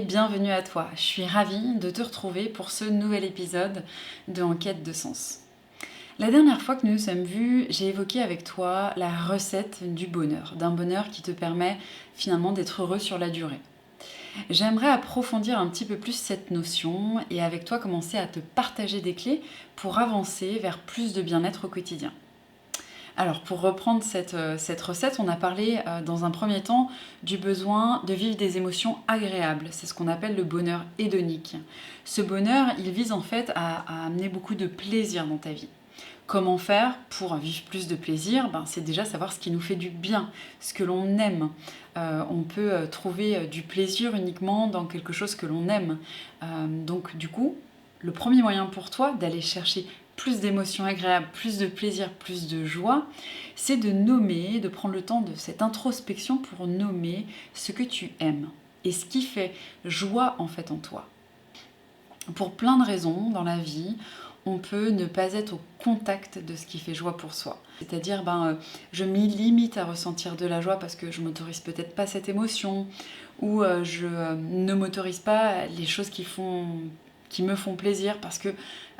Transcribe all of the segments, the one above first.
bienvenue à toi. Je suis ravie de te retrouver pour ce nouvel épisode de En quête de sens. La dernière fois que nous nous sommes vus, j'ai évoqué avec toi la recette du bonheur, d'un bonheur qui te permet finalement d'être heureux sur la durée. J'aimerais approfondir un petit peu plus cette notion et avec toi commencer à te partager des clés pour avancer vers plus de bien-être au quotidien. Alors pour reprendre cette recette, on a parlé dans un premier temps du besoin de vivre des émotions agréables. C'est ce qu'on appelle le bonheur hédonique. Ce bonheur, il vise en fait à amener beaucoup de plaisir dans ta vie. Comment faire pour vivre plus de plaisir? C'est déjà savoir ce qui nous fait du bien, ce que l'on aime. On peut trouver du plaisir uniquement dans quelque chose que l'on aime. Donc du coup, le premier moyen pour toi d'aller chercher plus d'émotions agréables, plus de plaisir, plus de joie, c'est de nommer, de prendre le temps de cette introspection pour nommer ce que tu aimes et ce qui fait joie en fait en toi. Pour plein de raisons dans la vie, on peut ne pas être au contact de ce qui fait joie pour soi. C'est-à-dire, je m'y limite à ressentir de la joie parce que je m'autorise peut-être pas cette émotion, ou je ne m'autorise pas les choses qui me font plaisir parce que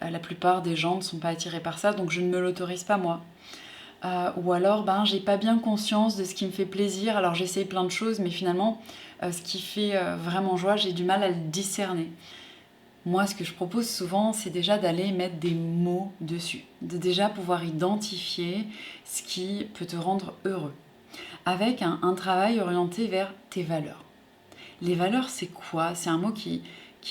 la plupart des gens ne sont pas attirés par ça, donc je ne me l'autorise pas moi. Ou alors, j'ai pas bien conscience de ce qui me fait plaisir, alors j'essaye plein de choses, mais finalement, ce qui fait vraiment joie, j'ai du mal à le discerner. Moi, ce que je propose souvent, c'est déjà d'aller mettre des mots dessus, de déjà pouvoir identifier ce qui peut te rendre heureux, avec un travail orienté vers tes valeurs. Les valeurs, c'est quoi? C'est un mot qui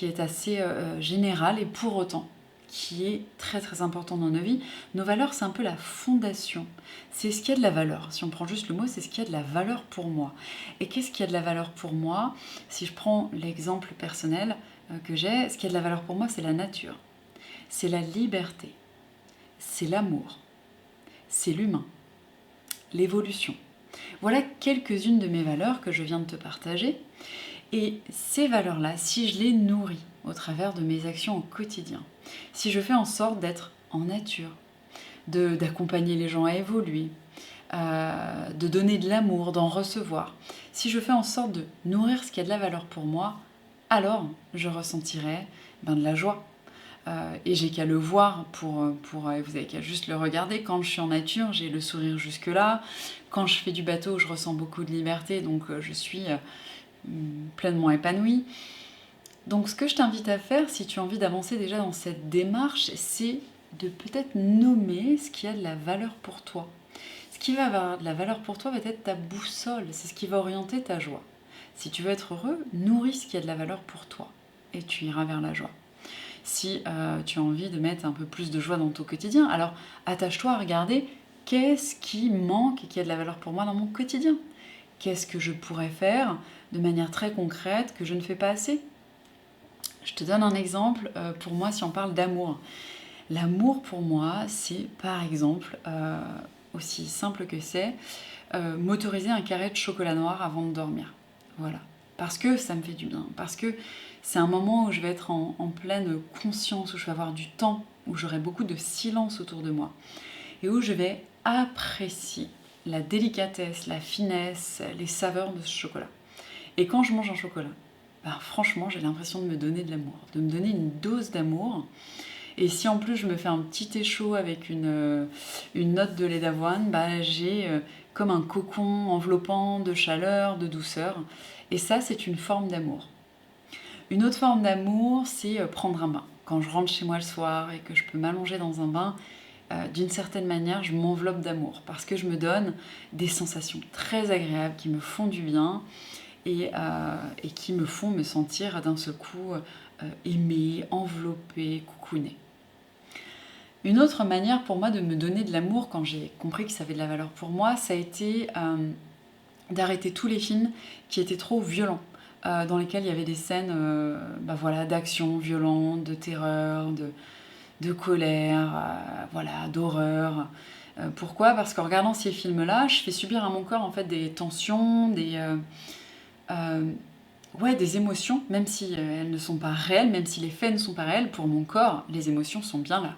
est assez général et pour autant qui est très très important dans nos vies. Nos valeurs, c'est un peu la fondation. C'est ce qui a de la valeur. Si on prend juste le mot, c'est ce qui a de la valeur pour moi. Et qu'est-ce qui a de la valeur pour moi? Si je prends l'exemple personnel que j'ai, ce qui a de la valeur pour moi, c'est la nature. C'est la liberté. C'est l'amour. C'est l'humain. L'évolution. Voilà quelques-unes de mes valeurs que je viens de te partager. Et ces valeurs-là, si je les nourris au travers de mes actions au quotidien, si je fais en sorte d'être en nature, d'accompagner les gens à évoluer, de donner de l'amour, d'en recevoir, si je fais en sorte de nourrir ce qui a de la valeur pour moi, alors je ressentirai de la joie. Et j'ai qu'à le voir vous avez qu'à juste le regarder. Quand je suis en nature, j'ai le sourire jusque-là. Quand je fais du bateau, je ressens beaucoup de liberté, donc je suis pleinement épanouie. Donc ce que je t'invite à faire, si tu as envie d'avancer déjà dans cette démarche, c'est de peut-être nommer ce qui a de la valeur pour toi. Ce qui va avoir de la valeur pour toi va être ta boussole, c'est ce qui va orienter ta joie. Si tu veux être heureux, nourris ce qui a de la valeur pour toi et tu iras vers la joie. Si tu as envie de mettre un peu plus de joie dans ton quotidien, alors attache-toi à regarder qu'est-ce qui manque et qui a de la valeur pour moi dans mon quotidien. Qu'est-ce que je pourrais faire de manière très concrète que je ne fais pas assez? Je te donne un exemple, pour moi, si on parle d'amour. L'amour, pour moi, c'est par exemple, aussi simple que c'est, m'autoriser un carré de chocolat noir avant de dormir. Voilà. Parce que ça me fait du bien. Parce que c'est un moment où je vais être en pleine conscience, où je vais avoir du temps, où j'aurai beaucoup de silence autour de moi. Et où je vais apprécier la délicatesse, la finesse, les saveurs de ce chocolat. Et quand je mange un chocolat, franchement, j'ai l'impression de me donner de l'amour, de me donner une dose d'amour. Et si en plus je me fais un petit thé chaud avec une note de lait d'avoine, j'ai comme un cocon enveloppant de chaleur, de douceur. Et ça, c'est une forme d'amour. Une autre forme d'amour, c'est prendre un bain. Quand je rentre chez moi le soir et que je peux m'allonger dans un bain, d'une certaine manière, je m'enveloppe d'amour parce que je me donne des sensations très agréables qui me font du bien et qui me font me sentir d'un seul coup aimée, enveloppée, coucounée. Une autre manière pour moi de me donner de l'amour quand j'ai compris que ça avait de la valeur pour moi, ça a été d'arrêter tous les films qui étaient trop violents, dans lesquels il y avait des scènes d'action violente, de terreur, de colère, d'horreur. Pourquoi? Parce qu'en regardant ces films-là, je fais subir à mon corps en fait des tensions, des émotions, même si elles ne sont pas réelles, même si les faits ne sont pas réels, pour mon corps, les émotions sont bien là.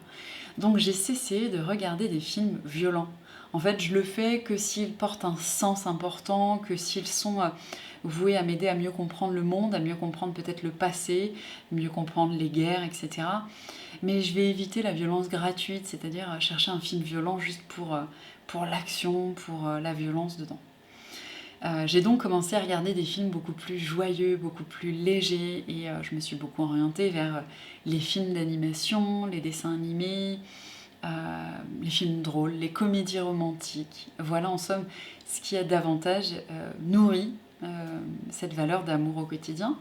Donc j'ai cessé de regarder des films violents En fait, je le fais que s'ils portent un sens important, que s'ils sont voués à m'aider à mieux comprendre le monde, à mieux comprendre peut-être le passé, mieux comprendre les guerres, etc. Mais je vais éviter la violence gratuite, c'est-à-dire chercher un film violent juste pour l'action, pour la violence dedans. J'ai donc commencé à regarder des films beaucoup plus joyeux, beaucoup plus légers, et je me suis beaucoup orientée vers les films d'animation, les dessins animés, les films drôles, les comédies romantiques. Voilà en somme ce qui a davantage nourri cette valeur d'amour au quotidien.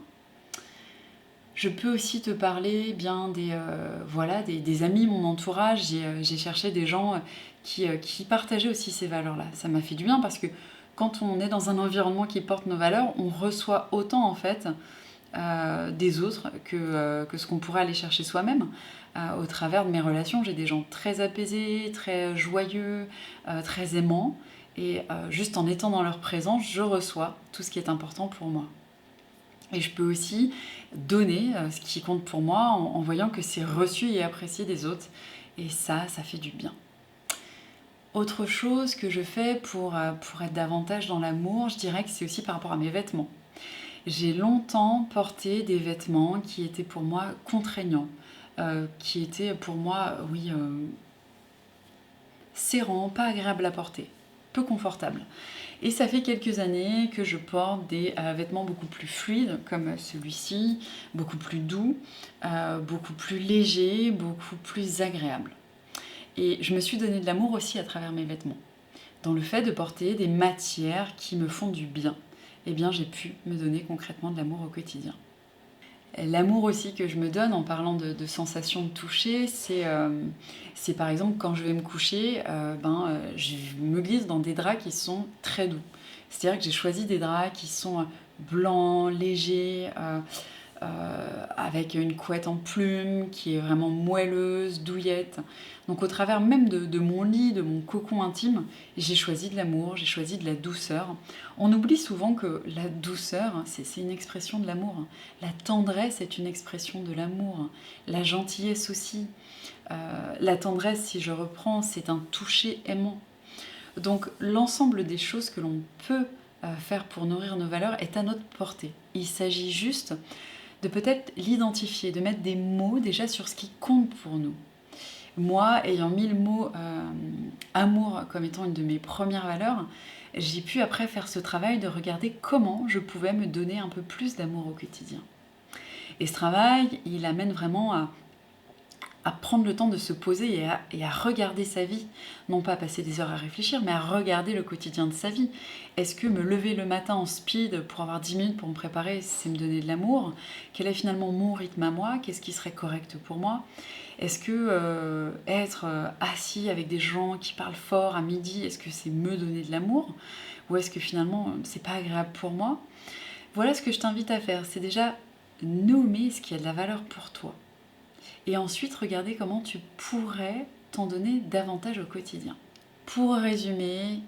Je peux aussi te parler bien des amis, mon entourage. J'ai cherché des gens qui partageaient aussi ces valeurs-là. Ça m'a fait du bien parce que quand on est dans un environnement qui porte nos valeurs, on reçoit autant en fait des autres que ce qu'on pourrait aller chercher soi-même. Au travers de mes relations, j'ai des gens très apaisés, très joyeux, très aimants. Et juste en étant dans leur présence, je reçois tout ce qui est important pour moi. Et je peux aussi donner ce qui compte pour moi en voyant que c'est reçu et apprécié des autres. Et ça fait du bien. Autre chose que je fais pour être davantage dans l'amour, je dirais que c'est aussi par rapport à mes vêtements. J'ai longtemps porté des vêtements qui étaient pour moi contraignants, qui étaient pour moi, serrants, pas agréables à porter, peu confortables. Et ça fait quelques années que je porte des vêtements beaucoup plus fluides, comme celui-ci, beaucoup plus doux, beaucoup plus légers, beaucoup plus agréables. Et je me suis donné de l'amour aussi à travers mes vêtements. Dans le fait de porter des matières qui me font du bien, eh bien j'ai pu me donner concrètement de l'amour au quotidien. L'amour aussi que je me donne en parlant de sensations de toucher, c'est par exemple quand je vais me coucher, je me glisse dans des draps qui sont très doux. C'est-à-dire que j'ai choisi des draps qui sont blancs, légers, avec une couette en plumes qui est vraiment moelleuse, douillette. Donc au travers même de mon lit, de mon cocon intime, j'ai choisi de l'amour, j'ai choisi de la douceur. On oublie souvent que la douceur, c'est une expression de l'amour. La tendresse est une expression de l'amour. La gentillesse aussi. La tendresse, si je reprends, c'est un toucher aimant. Donc l'ensemble des choses que l'on peut faire pour nourrir nos valeurs est à notre portée. Il s'agit juste de peut-être l'identifier, de mettre des mots déjà sur ce qui compte pour nous. Moi, ayant mis le mot amour comme étant une de mes premières valeurs, j'ai pu après faire ce travail de regarder comment je pouvais me donner un peu plus d'amour au quotidien. Et ce travail, il amène vraiment à prendre le temps de se poser et à regarder sa vie. Non pas à passer des heures à réfléchir, mais à regarder le quotidien de sa vie. Est-ce que me lever le matin en speed pour avoir 10 minutes pour me préparer, c'est me donner de l'amour? Quel est finalement mon rythme à moi? Qu'est-ce qui serait correct pour moi? Est-ce que être assis avec des gens qui parlent fort à midi, est-ce que c'est me donner de l'amour? Ou est-ce que finalement c'est pas agréable pour moi? Voilà ce que je t'invite à faire, c'est déjà nommer ce qui a de la valeur pour toi. Et ensuite, regarder comment tu pourrais t'en donner davantage au quotidien. Pour résumer,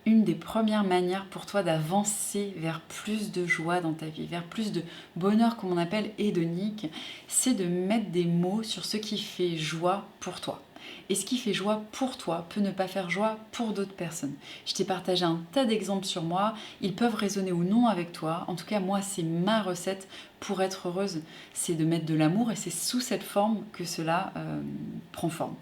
une des premières manières pour toi d'avancer vers plus de joie dans ta vie, vers plus de bonheur comme on appelle hédonique, c'est de mettre des mots sur ce qui fait joie pour toi. Et ce qui fait joie pour toi peut ne pas faire joie pour d'autres personnes. Je t'ai partagé un tas d'exemples sur moi, ils peuvent résonner ou non avec toi. En tout cas, moi, c'est ma recette pour être heureuse, c'est de mettre de l'amour et c'est sous cette forme que cela prend forme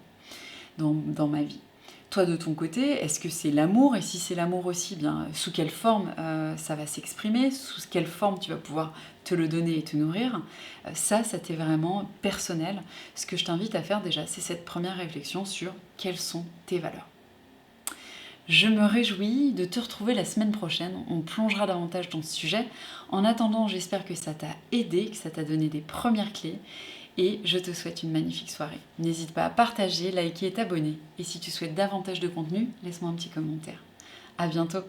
dans ma vie. Toi, de ton côté, est-ce que c'est l'amour? Et si c'est l'amour aussi, bien, sous quelle forme ça va s'exprimer? Sous quelle forme tu vas pouvoir te le donner et te nourrir? Ça t'est vraiment personnel. Ce que je t'invite à faire déjà, c'est cette première réflexion sur quelles sont tes valeurs. Je me réjouis de te retrouver la semaine prochaine. On plongera davantage dans ce sujet. En attendant, j'espère que ça t'a aidé, que ça t'a donné des premières clés. Et je te souhaite une magnifique soirée. N'hésite pas à partager, liker et t'abonner. Et si tu souhaites davantage de contenu, laisse-moi un petit commentaire. À bientôt!